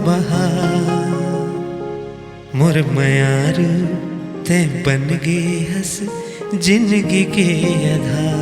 बहार मोर मयारू ते बन गे हस जिंदगी के आधार।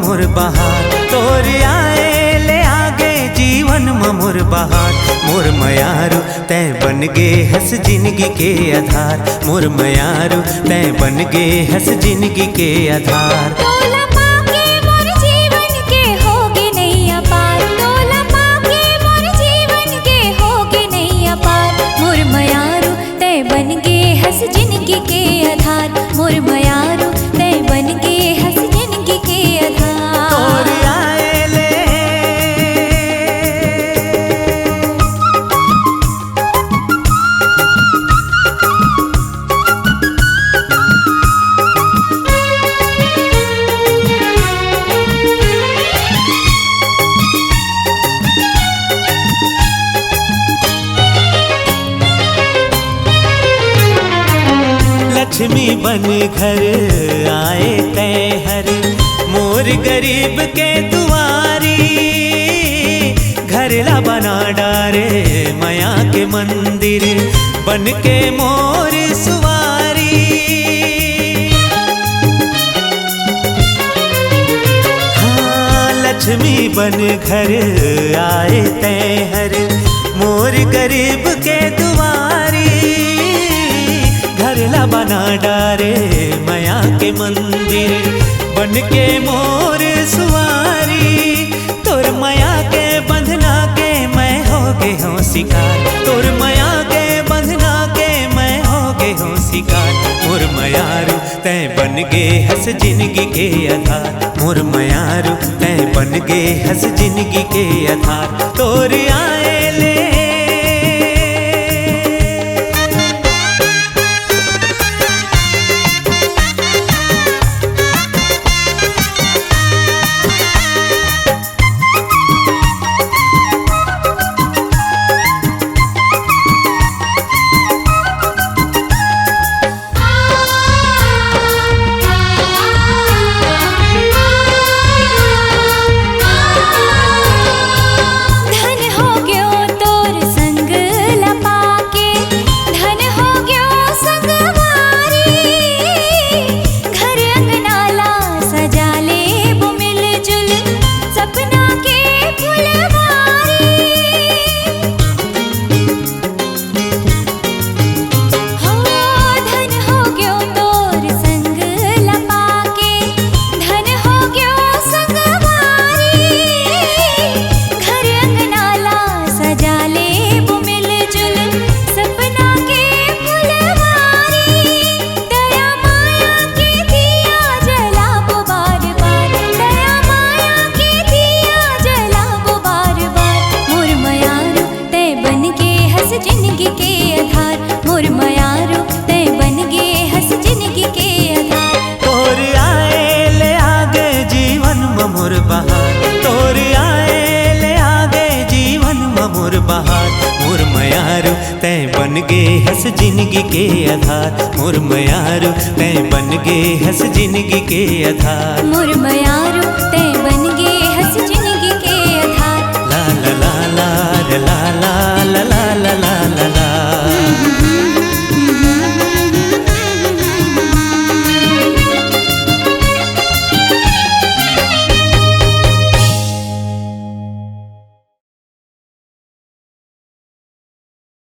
मोर बहार तोर आए ले आगे जीवन मोर बहार मोर मयारू तै बन गे हस जिंदगी के आधार मोर मयारू तै बन गे हस जिंदगी के आधार। तोला पाके मोर जीवन के होगे नैया पार तोला पाके मोर जीवन के होगे नैया पार मोर मयारू तै बन गे हस जिंदगी के आधार मोर मयारू तै बन गे हस जिंदगी के आधार। लक्ष्मी बन घर आए तै हर मोर गरीब के दुआरी घर ला बना डारे माया के मंदिर बन के मोर सुवारी। हाँ लक्ष्मी बन घर आए तै हर मोर गरीब के दुआरी घर ला बना डारे माया के मंदिर बन के मोर सुवारी। तोर माया के बंधना के मैं हो गे हूँ शिकार तोर माया के बंधना के मैं हो गे हूँ शिकार मोर मयारू तै बन गे हस जिंदगी के आधार मोर मयारू तै बन गे हस जिंदगी के आधार। तोर आए ले मोर बहार तोर आए ले आगे जीवन मोर बहार मोर मयारू तै बन गे हस जिंदगी के आधार मोर मयारू तै बन गे हस जिंदगी के आधार।